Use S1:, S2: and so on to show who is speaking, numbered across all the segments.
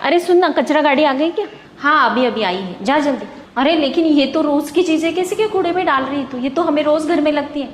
S1: अरे सुन ना, कचरा गाड़ी आ गई क्या?
S2: हाँ अभी अभी आई है, जा जल्दी।
S1: अरे लेकिन ये तो रोज की चीजें कैसे के कूड़े में डाल रही है तू? ये तो हमें रोज घर में लगती है।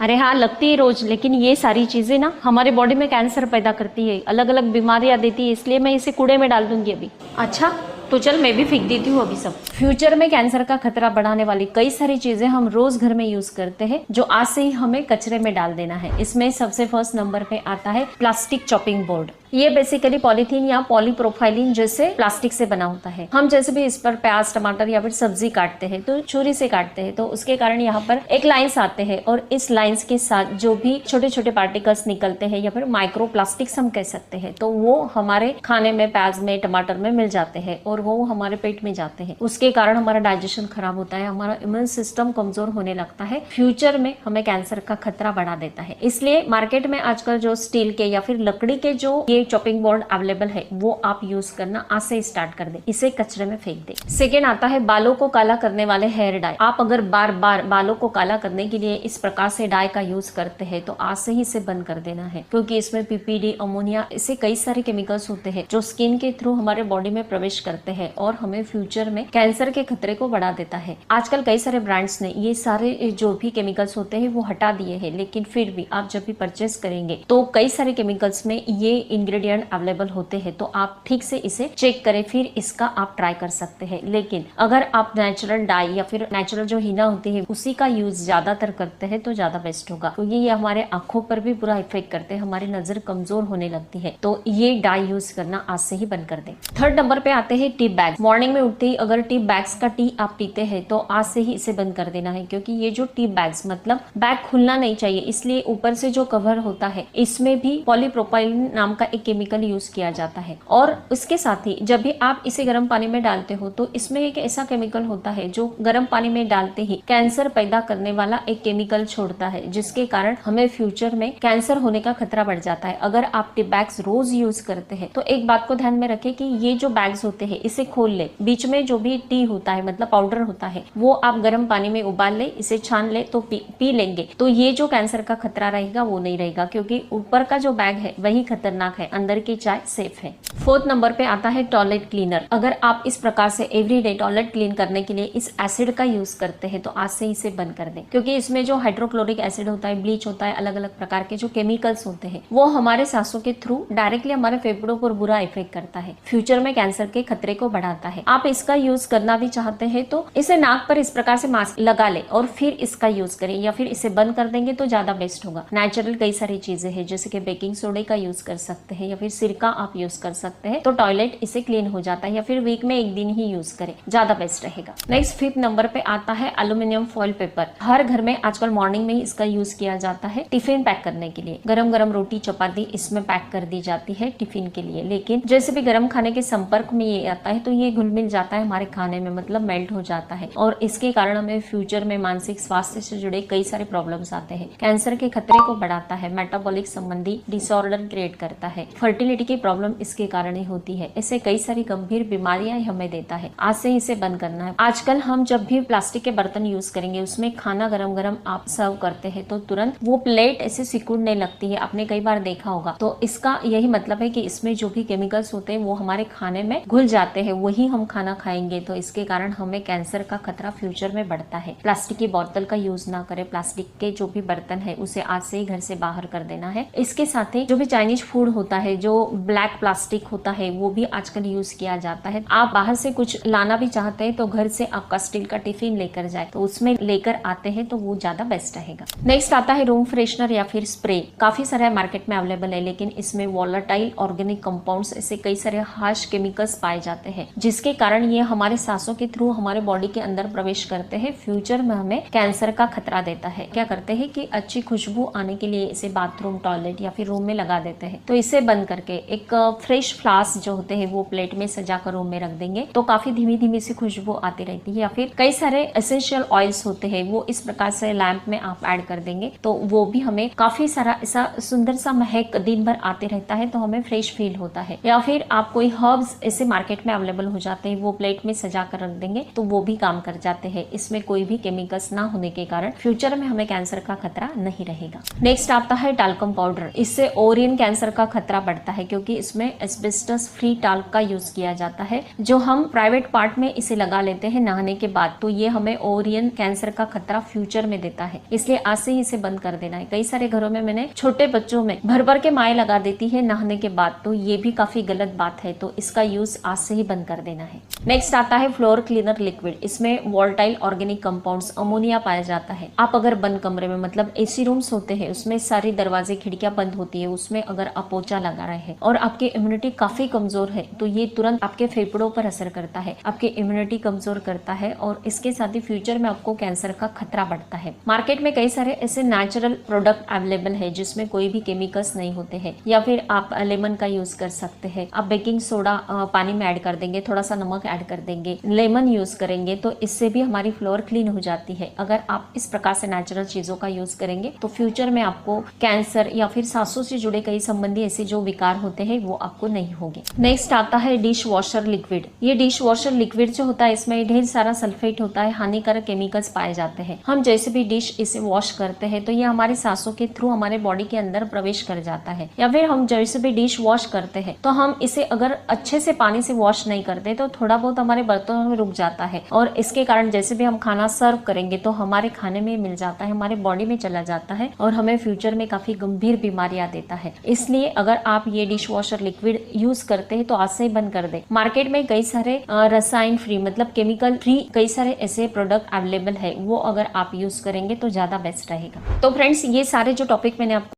S2: अरे हाँ लगती है रोज, लेकिन ये सारी चीजें ना हमारे बॉडी में कैंसर पैदा करती है, अलग अलग बीमारियां देती है, इसलिए मैं इसे कूड़े में डाल दूंगी अभी।
S1: अच्छा तो चल मैं भी फेंक देती हूँ अभी सब।
S2: फ्यूचर में कैंसर का खतरा बढ़ाने वाली कई सारी चीजें हम रोज घर में यूज करते हैं, जो आज से ही हमें कचरे में डाल देना है। इसमें सबसे फर्स्ट नंबर पे आता है प्लास्टिक चॉपिंग बोर्ड। ये बेसिकली पॉलीथीन या पॉलीप्रोफाइलिन जैसे प्लास्टिक से बना होता है। हम जैसे भी इस पर प्याज टमाटर या फिर सब्जी काटते हैं तो छुरी से काटते हैं, तो उसके कारण यहाँ पर एक लाइंस आते हैं और इस लाइंस के साथ जो भी छोटे छोटे पार्टिकल्स निकलते हैं या फिर माइक्रो प्लास्टिक्स हम कह सकते हैं, तो वो हमारे खाने में प्याज में टमाटर में मिल जाते हैं और वो हमारे पेट में जाते हैं। उसके कारण हमारा डाइजेशन खराब होता है, हमारा इम्यून सिस्टम कमजोर होने लगता है, फ्यूचर में हमें कैंसर का खतरा बढ़ा देता है। इसलिए मार्केट में आजकल जो स्टील के या फिर लकड़ी के जो चॉपिंग बोर्ड अवेलेबल है वो आप यूज करना आज से स्टार्ट कर दे, इसे कचरे में फेंक दे। सेकेंड आता है बालों को काला करने वाले हेयर डाई। आप अगर बार बार बालों को काला करने के लिए इस प्रकार से डाई का यूज करते हैं तो आज से ही इसे बंद कर देना है, क्योंकि इसमें पीपीडी, अमोनिया, ऐसे कई सारे केमिकल्स होते हैं जो स्किन के थ्रू हमारे बॉडी में प्रवेश करते हैं और हमें फ्यूचर में कैंसर के खतरे को बढ़ा देता है। आजकल कई सारे ब्रांड्स ने ये सारे जो भी केमिकल्स होते हैं वो हटा दिए हैं, लेकिन फिर भी आप जब भी परचेस करेंगे तो कई सारे केमिकल्स में ये इंग्रेडिएंट अवेलेबल होते हैं, तो आप ठीक से इसे चेक करें, फिर इसका आप ट्राई कर सकते हैं। लेकिन अगर आप नेचुरल डाई या फिर नेचुरल जो हीना होती है उसी का यूज ज्यादातर करते हैं तो ज्यादा बेस्ट होगा, क्योंकि ये हमारे आंखों पर भी बुरा इफेक्ट करते हैं, हमारी नजर कमजोर होने लगती है। तो ये डाई यूज करना आज से ही बंद कर दें। थर्ड नंबर पे आते हैं टी बैग। मॉर्निंग में उठते ही अगर टी बैग्स का टी आप पीते हैं तो आज से ही इसे बंद कर देना है, क्योंकि ये जो टी बैग्स मतलब बैग खुलना नहीं चाहिए, इसलिए ऊपर से जो कवर होता है इसमें भी पॉलीप्रोपाइलिन नाम का एक केमिकल यूज किया जाता है। और उसके साथ ही जब भी आप इसे गर्म पानी में डालते हो तो इसमें एक ऐसा केमिकल होता है जो गर्म पानी में डालते ही कैंसर पैदा करने वाला एक केमिकल छोड़ता है, जिसके कारण हमें फ्यूचर में कैंसर होने का खतरा बढ़ जाता है। अगर आप टी बैग्स रोज यूज करते हैं तो एक बात को ध्यान में रखें कि ये जो बैग्स होते हैं इसे खोल ले, बीच में जो भी टी होता है मतलब पाउडर होता है वो आप गर्म पानी में उबाल ले, इसे छान ले तो पी लेंगे, तो ये जो कैंसर का खतरा रहेगा वो नहीं रहेगा, क्योंकि ऊपर का जो बैग है वही खतरनाक है, अंदर की चाय सेफ है। फोर्थ नंबर पे आता है टॉयलेट क्लीनर। अगर आप इस प्रकार से एवरीडे टॉयलेट क्लीन करने के लिए इस एसिड का यूज करते हैं तो आज से इसे बंद कर दें, क्योंकि इसमें जो हाइड्रोक्लोरिक एसिड होता है, ब्लीच होता है, अलग अलग प्रकार के जो केमिकल्स होते हैं वो हमारे सांसों के थ्रू डायरेक्टली हमारे फेफड़ों पर बुरा इफेक्ट करता है, फ्यूचर में कैंसर के खतरे को बढ़ाता है। आप इसका यूज करना भी चाहते हैं तो इसे नाक पर इस प्रकार से मास्क लगा ले और फिर इसका यूज करें, या फिर इसे बंद कर देंगे तो ज्यादा बेस्ट होगा। नेचुरल कई सारी चीजें हैं, जैसे कि बेकिंग सोडे का यूज कर सकते हैं या फिर सिरका आप यूज कर सकते हैं, तो टॉयलेट इसे क्लीन हो जाता है, या फिर वीक में एक दिन ही यूज करें, ज्यादा बेस्ट रहेगा। नेक्स्ट फिफ्थ नंबर पे आता है एल्यूमिनियम फॉइल पेपर। हर घर में आजकल मॉर्निंग में ही इसका यूज किया जाता है टिफिन पैक करने के लिए। गरम गरम रोटी चपाती इसमें पैक कर दी जाती है टिफिन के लिए, लेकिन जैसे भी गरम खाने के संपर्क में ये आता है तो ये घुल मिल जाता है हमारे खाने में, मतलब मेल्ट हो जाता है, और इसके कारण हमें फ्यूचर में मानसिक स्वास्थ्य से जुड़े कई सारे प्रॉब्लम्स आते हैं, कैंसर के खतरे को बढ़ाता है, मेटाबॉलिक संबंधी डिसऑर्डर क्रिएट करता है, फर्टिलिटी की प्रॉब्लम इसके कारण ही होती है, ऐसे कई सारी गंभीर बीमारियां हमें देता है। आज से इसे बंद करना है। आजकल हम जब भी प्लास्टिक के बर्तन यूज करेंगे उसमें खाना गरम गरम आप सर्व करते हैं तो तुरंत वो प्लेट ऐसे सिकुड़ने लगती है, आपने कई बार देखा होगा। तो इसका यही मतलब है कि इसमें जो भी केमिकल्स होते हैं वो हमारे खाने में घुल जाते हैं, वही हम खाना खाएंगे, तो इसके कारण हमें कैंसर का खतरा फ्यूचर में बढ़ता है। प्लास्टिक की बोतल का यूज ना करें, प्लास्टिक के जो भी बर्तन है उसे आज से ही घर से बाहर कर देना है। इसके साथ ही जो भी चाइनीज फूड होता है, जो ब्लैक प्लास्टिक होता है वो भी आजकल यूज किया जाता है। आप बाहर से कुछ लाना भी चाहते हैं तो घर से आपका स्टील का टिफिन लेकर जाए, तो उसमें लेकर आते हैं तो वो ज्यादा बेस्ट रहेगा। नेक्स्ट आता है रूम फ्रेशनर या फिर स्प्रे। काफी सारे मार्केट में अवेलेबल है, लेकिन इसमें वॉलेटाइल ऑर्गेनिक कंपाउंड्स, ऐसे कई सारे हार्श केमिकल्स पाए जाते हैं, जिसके कारण ये हमारे सांसों के थ्रू हमारे बॉडी के अंदर प्रवेश करते हैं, फ्यूचर में हमें कैंसर का खतरा देता है। क्या करते हैं कि अच्छी खुशबू आने के लिए इसे बाथरूम, टॉयलेट या फिर रूम में लगा देते हैं, तो इसे बंद करके एक फ्रेश फ्लास्क जो होते हैं वो प्लेट में सजा कर रूम में रख देंगे तो काफी धीमी धीमी सी खुशबू आती रहती है। या फिर कई सारे एसेंशियल ऑयल्स होते हैं वो इस प्रकार से लैंप में आप ऐड कर देंगे तो वो भी हमें काफी सारा ऐसा सुंदर सा महक दिन भर आते रहता है, तो हमें फ्रेश फील होता है। या फिर आप कोई हर्ब्स ऐसे मार्केट में अवेलेबल हो जाते हैं वो प्लेट में सजा कर रख देंगे तो वो भी काम कर जाते हैं। इसमें कोई भी केमिकल्स ना होने के कारण फ्यूचर में हमें कैंसर का खतरा नहीं रहेगा। नेक्स्ट आता है टाल्कम पाउडर। इससे ओरियन कैंसर का खतरा बढ़ता है, क्योंकि इसमें एस्बेस्टस फ्री टाल्क का यूज किया जाता है, जो हम प्राइवेट पार्ट में इसे लगा लेते हैं नहाने के बाद, तो ये हमें ओवरियन कैंसर का खतरा फ्यूचर में देता है, इसलिए आज से ही इसे बंद कर देना है। कई सारे घरों में मैंने छोटे बच्चों में भर भर के माए लगा देती है नहाने के बाद, तो ये भी काफी गलत बात है, तो इसका यूज आज से ही बंद कर देना है। नेक्स्ट आता है फ्लोर क्लीनर लिक्विड। इसमें वोलेटाइल ऑर्गेनिक कंपाउंड्स अमोनिया पाया जाता है। आप अगर बंद कमरे में, मतलब एसी रूम्स होते हैं, उसमें सारी दरवाजे खिड़कियां बंद होती है, उसमें अगर आप पोछा लगा रहे हैं और आपकी इम्यूनिटी काफी कमजोर है, तो ये तुरंत आपके फेफड़ों पर असर करता है, आपकी इम्यूनिटी कमजोर करता है और इसके साथ ही फ्यूचर में आपको कैंसर का खतरा बढ़ता है। मार्केट में कई सारे ऐसे नेचुरल प्रोडक्ट अवेलेबल है जिसमें कोई भी केमिकल्स नहीं होते हैं, या फिर आप लेमन का यूज कर सकते हैं। आप बेकिंग सोडा पानी में ऐड कर देंगे, थोड़ा सा नमक ऐड कर देंगे, लेमन यूज करेंगे, तो इससे भी हमारी फ्लोर क्लीन हो जाती है। अगर आप इस प्रकार से नेचुरल चीजों का यूज करेंगे तो फ्यूचर में आपको कैंसर या फिर सांसों से जुड़े कई संबंधी ऐसे जो विकार होते हैं वो आपको नहीं होंगे। नेक्स्ट आता है डिश वॉशर लिक्विड। ये डिश वॉशर लिक्विड जो होता है, इसमें ढेर सारा सल्फेट होता है, हानिकारक केमिकल्स पाए जाते हैं। हम जैसे भी डिश इसे वॉश करते हैं तो ये हमारे सांसों के थ्रू हमारे बॉडी के अंदर प्रवेश कर जाता है, या फिर हम जैसे भी डिश वॉश करते हैं तो हम इसे अगर अच्छे से पानी से वॉश नहीं करते तो थोड़ा बहुत हमारे बर्तनों में रुक जाता है, और इसके कारण जैसे भी हम खाना सर्व करेंगे तो हमारे खाने में मिल जाता है, हमारे बॉडी में चला जाता है और हमें फ्यूचर में काफी गंभीर बीमारियां देता है। इसलिए अगर आप ये डिश वॉशर लिक्विड यूज करते हैं तो आज से ही बंद कर दे। मार्केट में कई सारे रसायन फ्री, मतलब केमिकल फ्री कई सारे ऐसे प्रोडक्ट अवेलेबल है, वो अगर आप यूज करेंगे तो ज्यादा बेस्ट रहेगा। तो फ्रेंड्स, ये सारे जो टॉपिक मैंने आपको